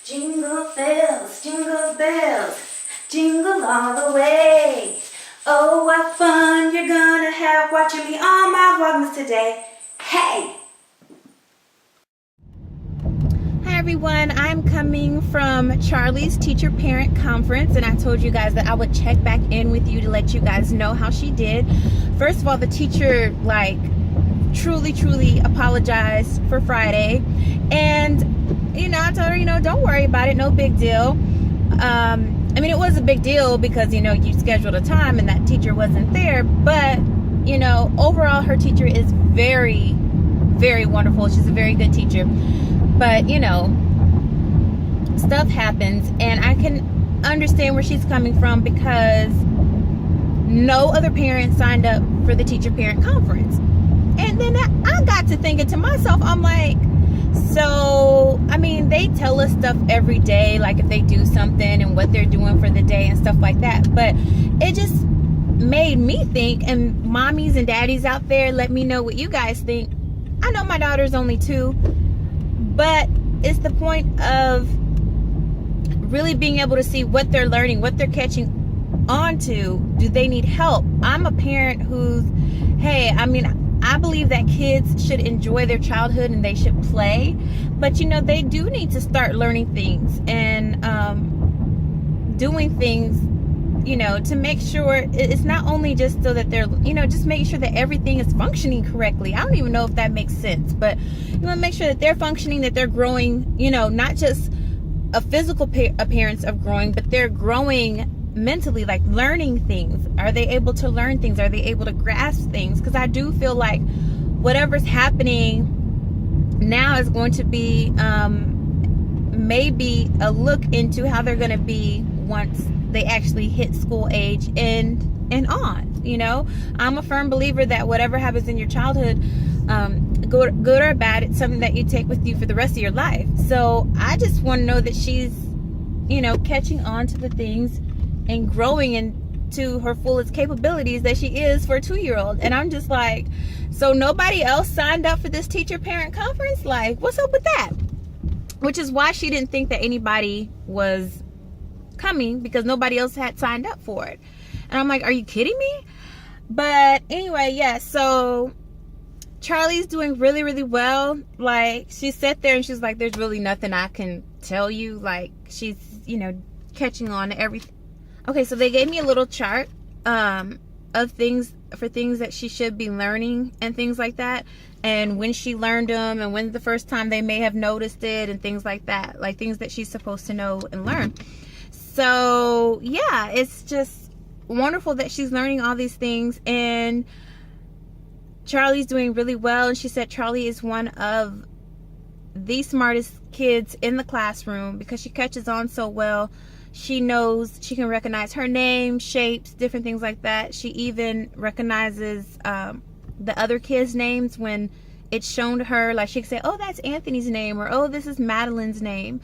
Jingle bells, jingle all the way. Oh, what fun you're gonna have watching me on my Vlogmas today. Hey! Hi everyone, I'm coming from Charlie's teacher-parent conference, and I told you guys that I would check back in with you to let you guys know how she did. First of all, the teacher, truly apologized for Friday, and I told her, don't worry about it, no big deal. It was a big deal because, you scheduled a time and that teacher wasn't there, but, overall her teacher is very, very wonderful. She's a very good teacher, but, stuff happens, and I can understand where she's coming from because no other parent signed up for the teacher-parent conference. And then I got to thinking to myself, I'm like, so, they tell us stuff every day, like if they do something and what they're doing for the day and stuff like that. But it just made me think, and mommies and daddies out there, let me know what you guys think. I know my daughter's only 2, but it's the point of really being able to see what they're learning, what they're catching on to. Do they need help? I'm a parent who's, I believe that kids should enjoy their childhood and they should play, but they do need to start learning things and doing ththings, to make sure it's not only just so that they're, just make sure that everything is functioning correctly. I don't even know if that makes sense, but you want to make sure that they're functioning, that they're growing, not just a physical appearance of growing, but they're growing mentally, like learning things. Are they able to learn things? Are they able to grasp things? Because I do feel like whatever's happening now is going to be maybe a look into how they're going to be once they actually hit school age and on. I'm a firm believer that whatever happens in your childhood, good or bad, it's something that you take with you for the rest of your life. So I just want to know that she's catching on to the things and growing into her fullest capabilities that she is for a 2-year-old. And I'm just like, so nobody else signed up for this teacher-parent conference? Like, what's up with that? Which is why she didn't think that anybody was coming, because nobody else had signed up for it. And I'm like, are you kidding me? But anyway, yeah, so Charlie's doing really, really well. Like, she sat there and she's like, there's really nothing I can tell you. Like, she's, catching on to everything. Okay, so they gave me a little chart of things that she should be learning and things like that, and when she learned them and when's the first time they may have noticed it and things like that, like things that she's supposed to know and learn. So yeah, it's just wonderful that she's learning all these things, and Charlie's doing really well. And she said Charlie is one of the smartest kids in the classroom because she catches on so well. She knows, she can recognize her name, shapes, different things like that. She even recognizes the other kids' names when it's shown to her. Like, she can say, oh, that's Anthony's name, or oh, this is Madeline's name.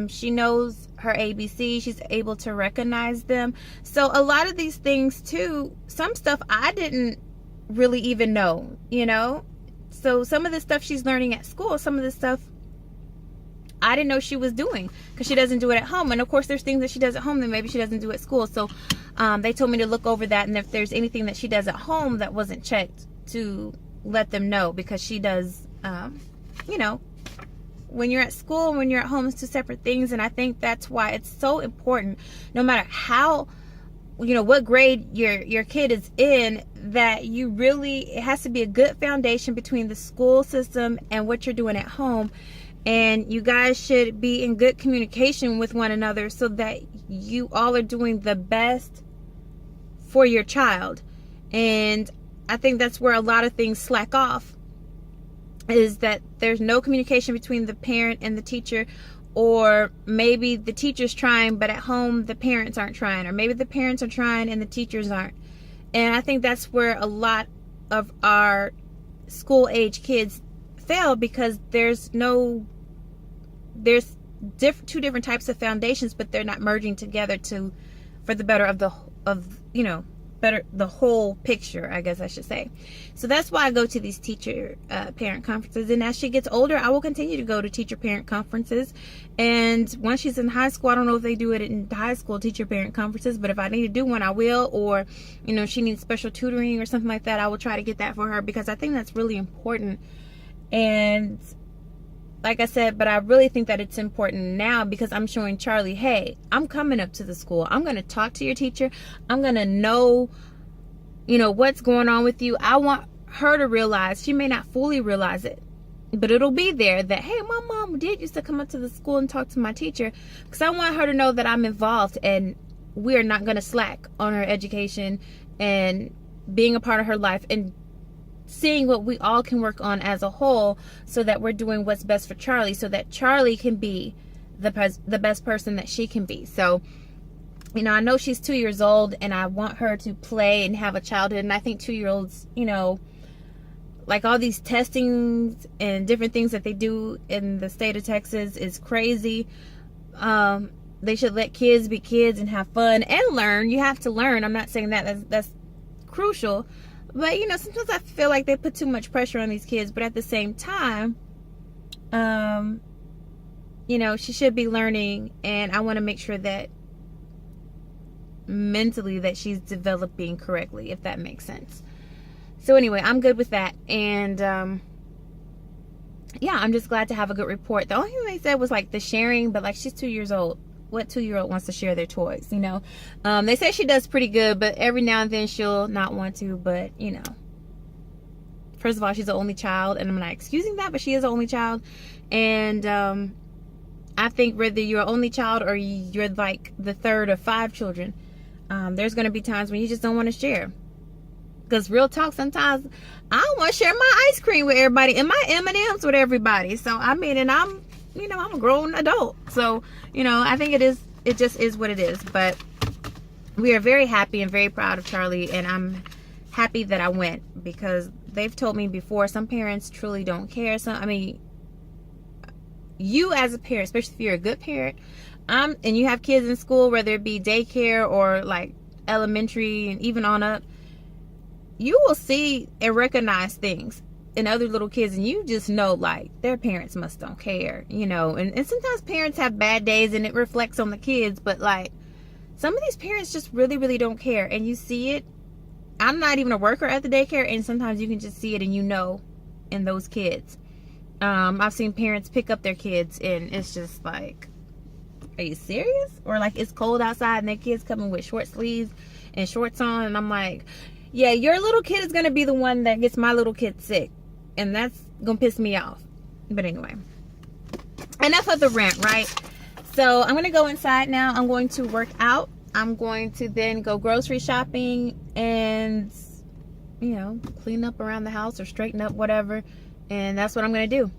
She knows her ABC. She's able to recognize them. So a lot of these things too, some stuff I didn't really even know, So some of the stuff she's learning at school, some of the stuff I didn't know she was doing because she doesn't do it at home. And of course there's things that she does at home that maybe she doesn't do at school. So they told me to look over that, and if there's anything that she does at home that wasn't checked, to let them know, because she does, when you're at school and when you're at home, it's 2 separate things. And I think that's why it's so important, no matter how, what grade your kid is in, that it has to be a good foundation between the school system and what you're doing at home. And you guys should be in good communication with one another so that you all are doing the best for your child. And I think that's where a lot of things slack off, is that there's no communication between the parent and the teacher, or maybe the teacher's trying, but at home the parents aren't trying, or maybe the parents are trying and the teachers aren't. And I think that's where a lot of our school age kids fail, because there's 2 different types of foundations, but they're not merging together for the better of better, the whole picture, I guess I should say. So that's why I go to these teacher parent conferences. And as she gets older, I will continue to go to teacher parent conferences. And once she's in high school, I don't know if they do it in high school teacher parent conferences, but if I need to do one, I will. Or, you know, if she needs special tutoring or something like that, I will try to get that for her, because I think that's really important. And like I said, but I really think that it's important now, because I'm showing Charlie, hey, I'm coming up to the school. I'm going to talk to your teacher. I'm going to know, you know, what's going on with you. I want her to realize, she may not fully realize it, but it'll be there, that, hey, my mom did used to come up to the school and talk to my teacher, because I want her to know that I'm involved and we are not going to slack on her education and being a part of her life, and seeing what we all can work on as a whole, so that we're doing what's best for Charlie, so that Charlie can be the best person that she can be. So, you know, I know she's 2 years old, and I want her to play and have a childhood. And I think 2-year-olds, you know, like all these testings and different things that they do in the state of Texas is crazy. They should let kids be kids and have fun and learn. You have to learn. I'm not saying that that's crucial. But, you know, sometimes I feel like they put too much pressure on these kids. But at the same time, you know, she should be learning. And I want to make sure that mentally that she's developing correctly, if that makes sense. So anyway, I'm good with that. And, yeah, I'm just glad to have a good report. The only thing they said was, like, the sharing. But, like, she's 2 years old. What 2-year-old wants to share their toys, you know? They say she does pretty good, but every now and then she'll not want to. But, you know, first of all, she's the only child, and I'm not excusing that, but she is the only child. And I think whether you're an only child or you're like the third of 5 children, there's going to be times when you just don't want to share. Because real talk, sometimes I don't want to share my ice cream with everybody and my M&Ms with everybody. So, I mean, and I'm a grown adult. So, you know, I think it just is what it is. But we are very happy and very proud of Charlie. And I'm happy that I went, because they've told me before, some parents truly don't care. So, I mean, you as a parent, especially if you're a good parent, and you have kids in school, whether it be daycare or like elementary and even on up, you will see and recognize things in other little kids, and you just know, like, their parents must don't care, you know. And sometimes parents have bad days and it reflects on the kids, but like some of these parents just really, really don't care, and you see it. I'm not even a worker at the daycare, and sometimes you can just see it, and you know, in those kids. I've seen parents pick up their kids, and it's just like, are you serious? Or like, it's cold outside and their kids coming with short sleeves and shorts on, and I'm like, yeah, your little kid is gonna be the one that gets my little kid sick. And that's gonna piss me off. But anyway, enough of the rant, right? So I'm gonna go inside now. I'm going to work out. I'm going to then go grocery shopping and, you know, clean up around the house or straighten up, whatever. And that's what I'm gonna do.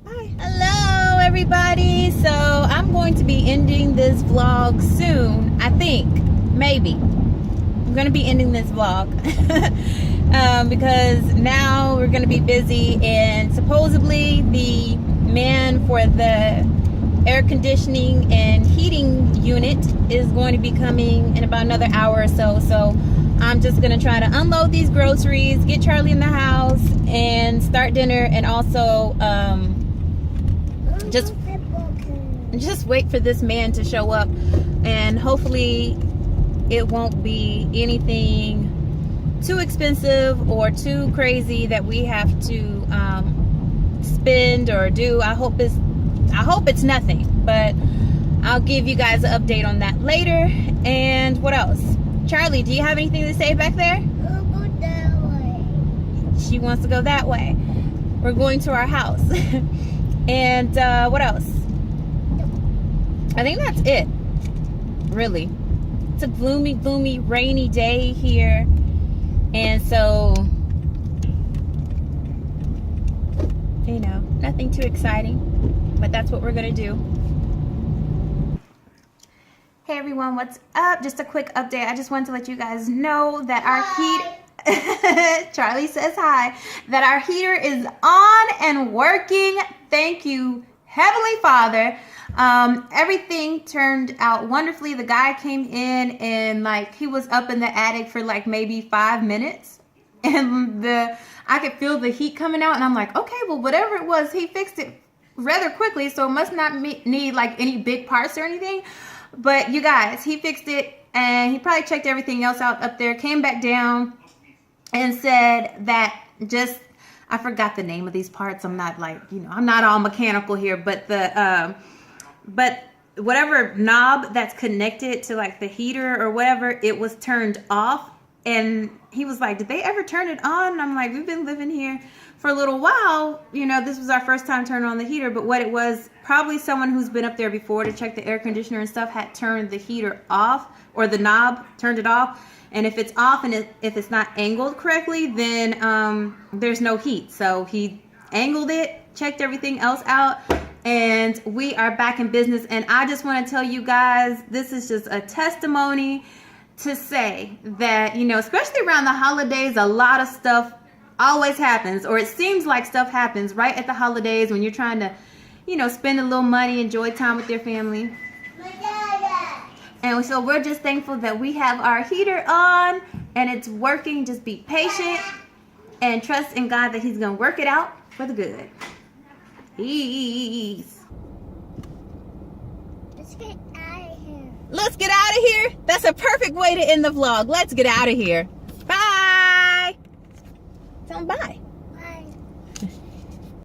Bye. Hello, everybody. So I'm going to be ending this vlog soon. I think, maybe. I'm gonna be ending this vlog. Because now we're going to be busy, and supposedly the man for the air conditioning and heating unit is going to be coming in about another hour or so. So I'm just going to try to unload these groceries, get Charlie in the house, and start dinner, and also just wait for this man to show up, and hopefully it won't be anything too expensive or too crazy that we have to spend or do. I hope it's nothing, but I'll give you guys an update on that later. And what else? Charlie, do you have anything to say back there? I'll go that way. She wants to go that way. We're going to our house. And what else? I think that's it, really. It's a gloomy, rainy day here. And so, you know, nothing too exciting, but that's what we're going to do. Hey everyone, what's up? Just a quick update. I just wanted to let you guys know that our heat, Charlie says hi, that our heater is on and working. Thank you, Heavenly Father, everything turned out wonderfully. The guy came in and like he was up in the attic for like maybe 5 minutes, and I could feel the heat coming out, and I'm like, okay, well, whatever it was, he fixed it rather quickly, so it must not need like any big parts or anything. But you guys, he fixed it, and he probably checked everything else out up there, came back down and said that I forgot the name of these parts. I'm not like, I'm not all mechanical here, but but whatever knob that's connected to like the heater or whatever, it was turned off. And he was like, did they ever turn it on? And I'm like, we've been living here for a little while. This was our first time turning on the heater. But what it was, probably someone who's been up there before to check the air conditioner and stuff had turned the heater off, or the knob turned it off. And if it's off and if it's not angled correctly, then there's no heat. So he angled it, checked everything else out, and we are back in business. And I just want to tell you guys, this is just a testimony to say that, especially around the holidays, a lot of stuff always happens, or it seems like stuff happens right at the holidays when you're trying to, spend a little money, enjoy time with your family. And so we're just thankful that we have our heater on and it's working. Just be patient and trust in God that He's going to work it out for the good. Peace. Let's get out of here. Let's get out of here. That's a perfect way to end the vlog. Let's get out of here. Bye. Tell them bye.